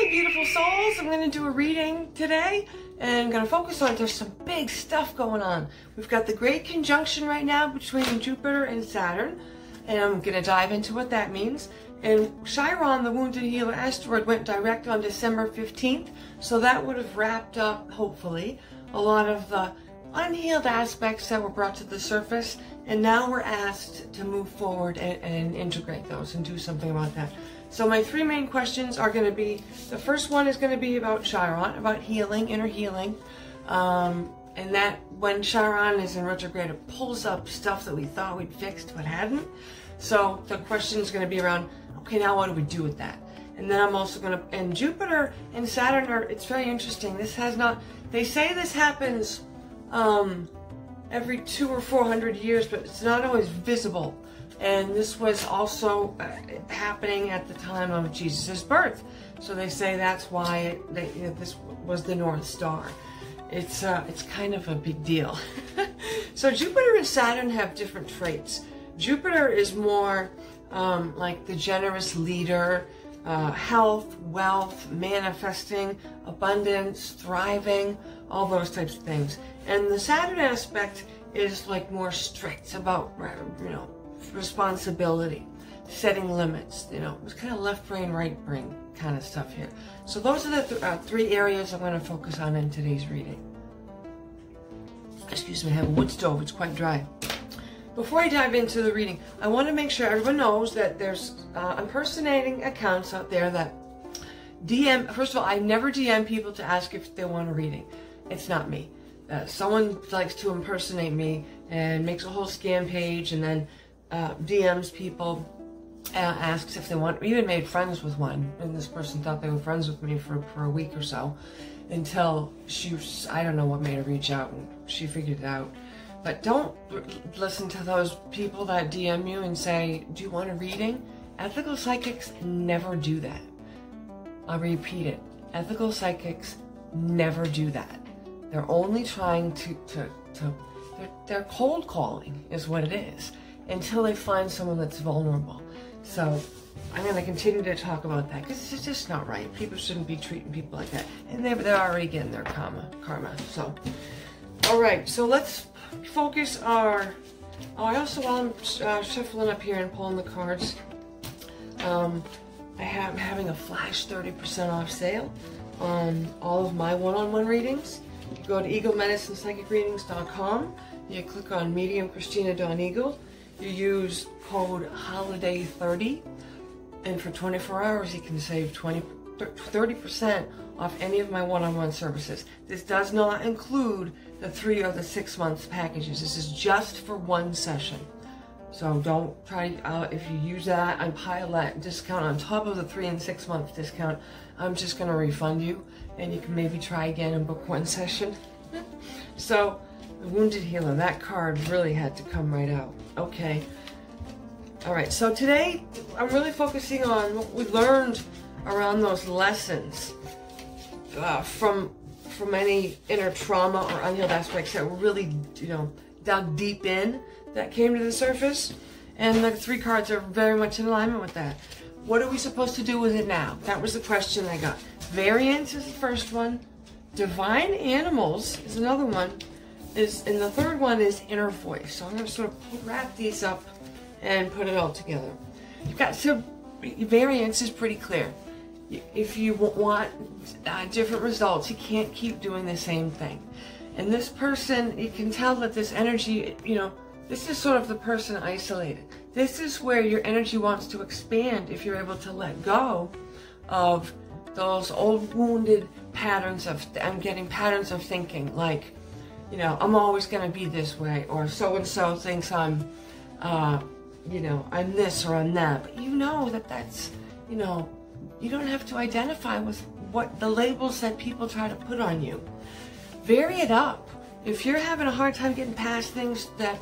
Hey, beautiful souls. I'm going to do a reading today, and I'm going to focus on, there's some big stuff going on. We've got the great conjunction right now between Jupiter and Saturn, and I'm going to dive into what that means. And Chiron, the Wounded Healer asteroid, went direct on December 15th, so that would have wrapped up, hopefully, a lot of the unhealed aspects that were brought to the surface, and now we're asked to move forward and integrate those and do something about that. So my three main questions are going to be, the first one is going to be about Chiron, about healing, inner healing, and that when Chiron is in retrograde, it pulls up stuff that we thought we'd fixed but hadn't. So the question is going to be around, okay, now what do we do with that? And then I'm also going to, and Jupiter and Saturn are, it's very interesting. This has not, they say this happens every 200 or 400 years, but it's not always visible. And this was also happening at the time of Jesus' birth. So they say that's why this was the North Star. It's kind of a big deal. So Jupiter and Saturn have different traits. Jupiter is more like the generous leader, health, wealth, manifesting, abundance, thriving, all those types of things. And the Saturn aspect is like more strict about, you know, responsibility, setting limits, you know, it's kind of left brain, right brain kind of stuff here. So those are the three areas I'm going to focus on in today's reading. Excuse me, I have a wood stove, it's quite dry. Before I dive into the reading, I want to make sure everyone knows that there's impersonating accounts out there that DM, first of all, I never DM people to ask if they want a reading. It's not me. Someone likes to impersonate me and makes a whole scam page and then DMs people, asks if they want, even made friends with one, and this person thought they were friends with me for a week or so, until I don't know what made her reach out, and she figured it out. But don't listen to those people that DM you and say, do you want a reading? Ethical psychics never do that. I'll repeat it. Ethical psychics never do that. They're only trying they're cold calling is what it is, until they find someone that's vulnerable. So I'm going to continue to talk about that because it's just not right. People shouldn't be treating people like that. And they're already getting their karma. So, all right. So let's focus our, I also, while I'm shuffling up here and pulling the cards, I'm having a flash 30% off sale on all of my one-on-one readings. You go to eaglemedicinepsychicreadings.com. You click on Medium Christina Dawn Eagle. You use code HOLIDAY30, and for 24 hours you can save 30% off any of my one-on-one services. This does not include the 3 or the 6 month packages. This is just for one session. So don't try, if you use that and pile that discount on top of the 3 and 6 month discount, I'm just going to refund you, and you can maybe try again and book one session. So, the Wounded Healer, that card really had to come right out. Okay. Alright, so today I'm really focusing on what we learned around those lessons from any inner trauma or unhealed aspects that were really, you know, dug deep in, that came to the surface. And the 3 cards are very much in alignment with that. What are we supposed to do with it now? That was the question I got. Variance is the first one. Divine animals is another one. And the third one is inner voice. So I'm going to sort of wrap these up and put it all together. You've got, so variance is pretty clear. If you want different results, you can't keep doing the same thing. And this person, you can tell that this energy, you know, this is sort of the person isolated. This is where your energy wants to expand if you're able to let go of those old wounded patterns of, I'm getting patterns of thinking, like, you know, I'm always going to be this way, or so-and-so thinks I'm, you know, I'm this or I'm that. But you know that that's, you know, you don't have to identify with what the labels that people try to put on you. Vary it up. If you're having a hard time getting past things that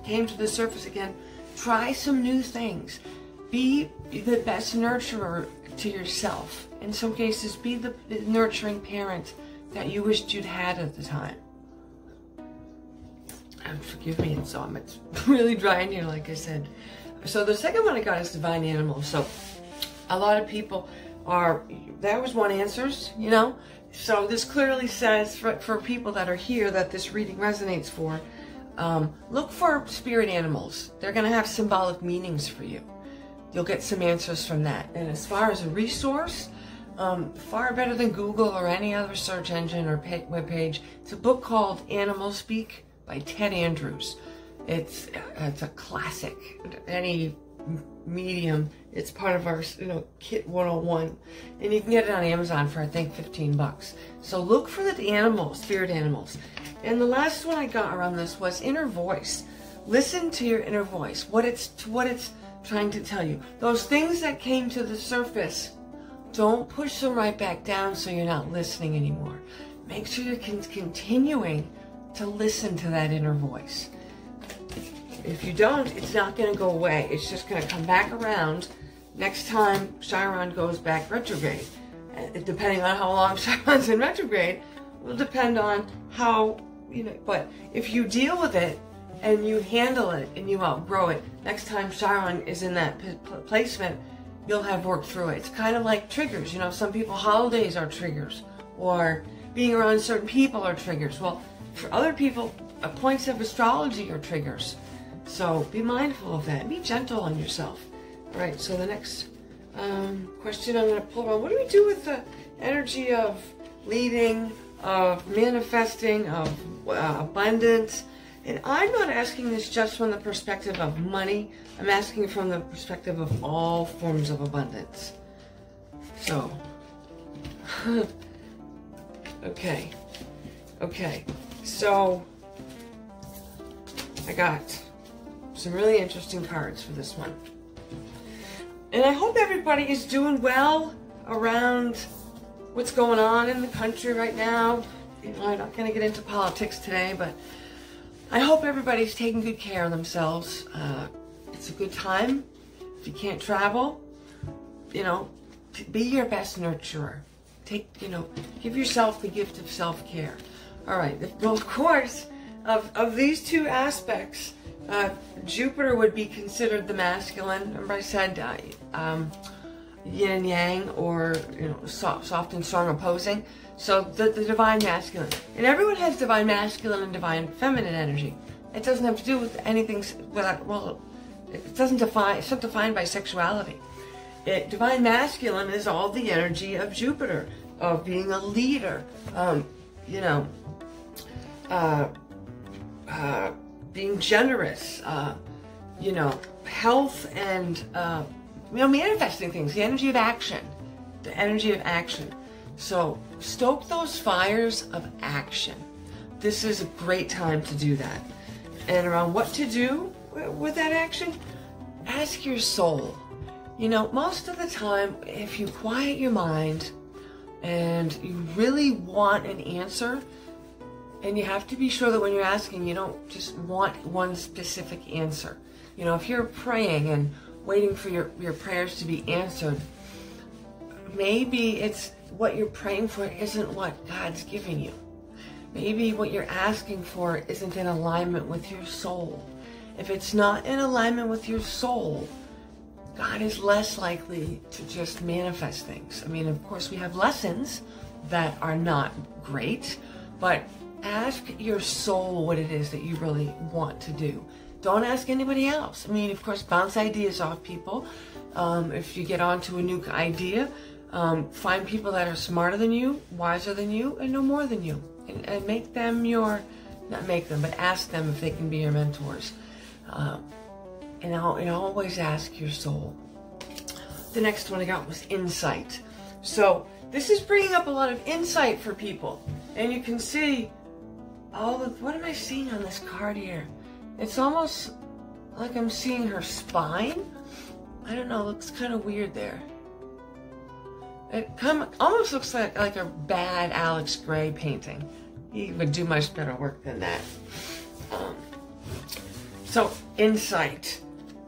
came to the surface again, try some new things. Be the best nurturer to yourself. In some cases, be the nurturing parent that you wished you'd had at the time. And forgive me, it's really dry in here, like I said. So the second one I got is divine animals. So a lot of people that was one answers, you know. So this clearly says for people that are here that this reading resonates for, look for spirit animals. They're going to have symbolic meanings for you. You'll get some answers from that. And as far as a resource, far better than Google or any other search engine or webpage, it's a book called Animal Speak by Ted Andrews. It's a classic. Any medium, it's part of our Kit 101, and you can get it on Amazon for I think $15. So look for the animals, spirit animals. And the last one I got around this was inner voice. Listen to your inner voice, what it's trying to tell you. Those things that came to the surface, don't push them right back down so you're not listening anymore. Make sure you're continuing to listen to that inner voice. If you don't, it's not going to go away. It's just going to come back around next time Chiron goes back retrograde. Depending on how long Chiron's in retrograde, will depend on how, but if you deal with it and you handle it and you outgrow it, next time Chiron is in that placement, you'll have worked through it. It's kind of like triggers. Some people, holidays are triggers, or being around certain people are triggers. Well, for other people, points of astrology are triggers. So be mindful of that. Be gentle on yourself. All right, so the next question I'm going to pull on. What do we do with the energy of leading, of manifesting, of abundance? And I'm not asking this just from the perspective of money. I'm asking from the perspective of all forms of abundance. So, okay. So, I got some really interesting cards for this one. And I hope everybody is doing well around what's going on in the country right now. I'm not going to get into politics today, but I hope everybody's taking good care of themselves. It's a good time. If you can't travel, be your best nurturer. Give yourself the gift of self-care. All right. Well, of course, of these two aspects, Jupiter would be considered the masculine. Remember I said yin and yang, or soft and strong opposing. So the divine masculine, and everyone has divine masculine and divine feminine energy. It doesn't have to do with anything. It doesn't define. It's not defined by sexuality. Divine masculine is all the energy of Jupiter, of being a leader. Being generous. Health and manifesting things. The energy of action. The energy of action. So stoke those fires of action. This is a great time to do that. And around what to do with that action, ask your soul. Most of the time, if you quiet your mind and you really want an answer, and you have to be sure that when you're asking, you don't just want one specific answer. If you're praying and waiting for your prayers to be answered, maybe it's what you're praying for isn't what God's giving you. Maybe what you're asking for isn't in alignment with your soul. If it's not in alignment with your soul, God is less likely to just manifest things. Of course, we have lessons that are not great, but ask your soul what it is that you really want to do. Don't ask anybody else. Of course, bounce ideas off people. If you get onto a new idea, find people that are smarter than you, wiser than you, and know more than you. And make them but ask them if they can be your mentors. And always ask your soul. The next one I got was insight. So this is bringing up a lot of insight for people. And you can see what am I seeing on this card here? It's almost like I'm seeing her spine. I don't know, it looks kind of weird there. It almost looks like a bad Alex Gray painting. He would do much better work than that. So, insight.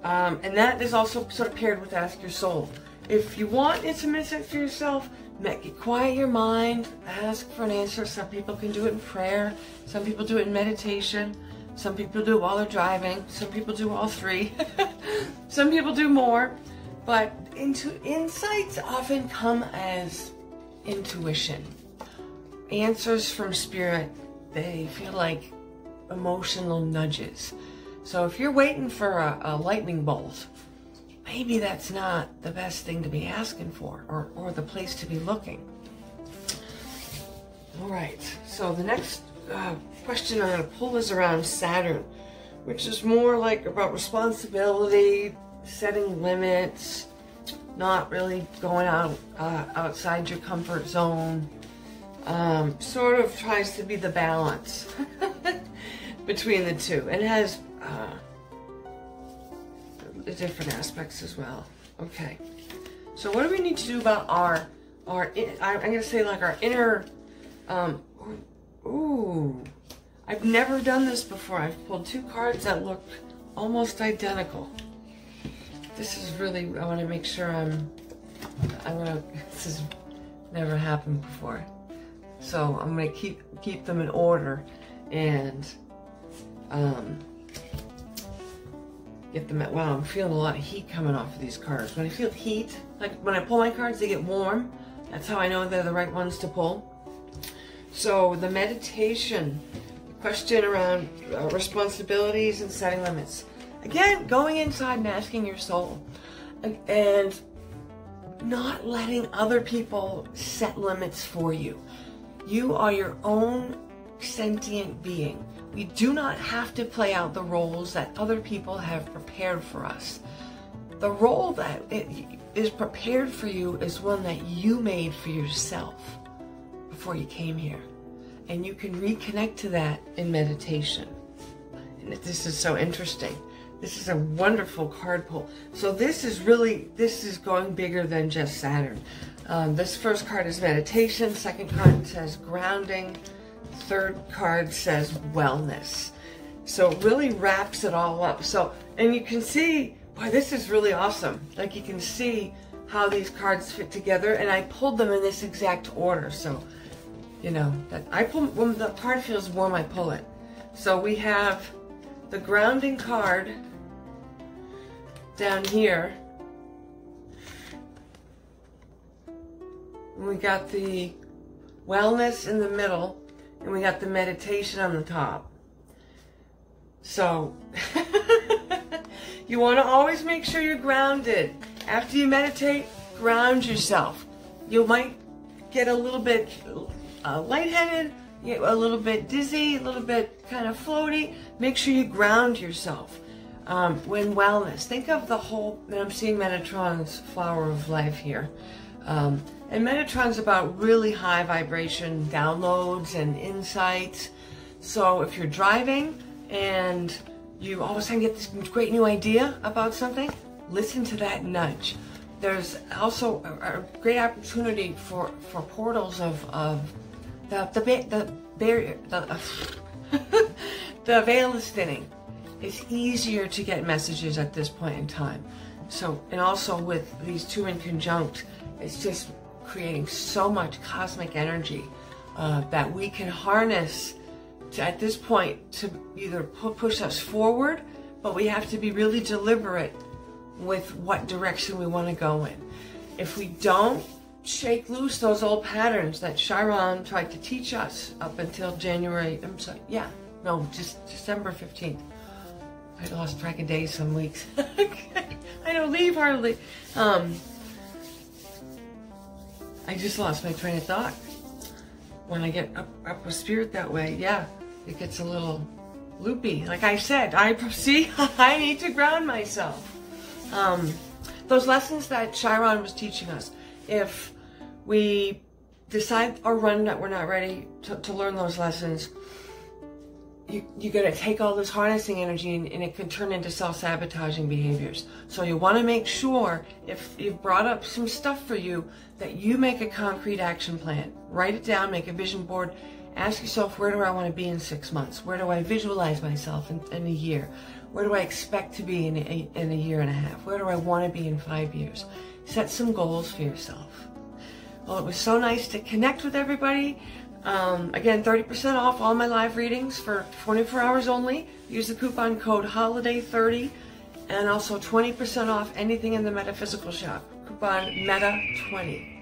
And that is also sort of paired with ask your soul. If you want some insight for yourself, quiet your mind, ask for an answer. Some people can do it in prayer. Some people do it in meditation. Some people do it while they're driving. Some people do all three. Some people do more. But insights often come as intuition. Answers from spirit, they feel like emotional nudges. So if you're waiting for a lightning bolt, maybe that's not the best thing to be asking for, or the place to be looking. All right, so the next question I'm going to pull is around Saturn, which is more like about responsibility, setting limits, not really going outside your comfort zone. Sort of tries to be the balance between the two, and has different aspects as well. Okay, so what do we need to do about our I'm going to say like our inner, ooh, I've never done this before. I've pulled two cards that look almost identical. This is really, I want to make sure this has never happened before. So I'm going to keep them in order and get them wow, I'm feeling a lot of heat coming off of these cards. When I feel heat, like when I pull my cards, they get warm. That's how I know they're the right ones to pull. So the meditation, the question around responsibilities and setting limits. Again, going inside and asking your soul, and not letting other people set limits for you. You are your own sentient being. We do not have to play out the roles that other people have prepared for us. The role that is prepared for you is one that you made for yourself before you came here. And you can reconnect to that in meditation. And this is so interesting. This is a wonderful card pull. So this is going bigger than just Saturn. This first card is meditation. Second card says grounding. Third card says wellness. So it really wraps it all up. So, and you can see, boy, this is really awesome. Like you can see how these cards fit together, and I pulled them in this exact order. So, you know, that I pull, when the card feels warm, I pull it. So we have the grounding card down here. And we got the wellness in the middle, and we got the meditation on the top. So you want to always make sure you're grounded. After you meditate, ground yourself. You might get a little bit lightheaded, a little bit dizzy, a little bit kind of floaty. Make sure you ground yourself. When wellness, think of the whole, and I'm seeing Metatron's flower of life here. And Metatron's about really high vibration downloads and insights. So if you're driving and you all of a sudden get this great new idea about something, listen to that nudge. There's also a great opportunity for portals of the barrier, the veil is thinning. It's easier to get messages at this point in time. So, and also with these two in conjunct, it's just creating so much cosmic energy that we can harness at this point to either push us forward, but we have to be really deliberate with what direction we want to go in. If we don't shake loose those old patterns that Chiron tried to teach us up until January, just December 15th. I lost track of days some weeks. I don't leave hardly. I just lost my train of thought. When I get up with spirit that way, yeah, it gets a little loopy. Like I said, I need to ground myself. Those lessons that Chiron was teaching us, if we decide or run that we're not ready to learn those lessons, you're going to take all this harnessing energy and it can turn into self-sabotaging behaviors. So you want to make sure, if you've brought up some stuff for you, that you make a concrete action plan. Write it down, make a vision board, ask yourself, where do I want to be in 6 months? Where do I visualize myself in a year? Where do I expect to be in a year and a half? Where do I want to be in 5 years? Set some goals for yourself. Well, it was so nice to connect with everybody. Again, 30% off all my live readings for 24 hours only. Use the coupon code HOLIDAY30 And also 20% off anything in the metaphysical shop. Coupon META20.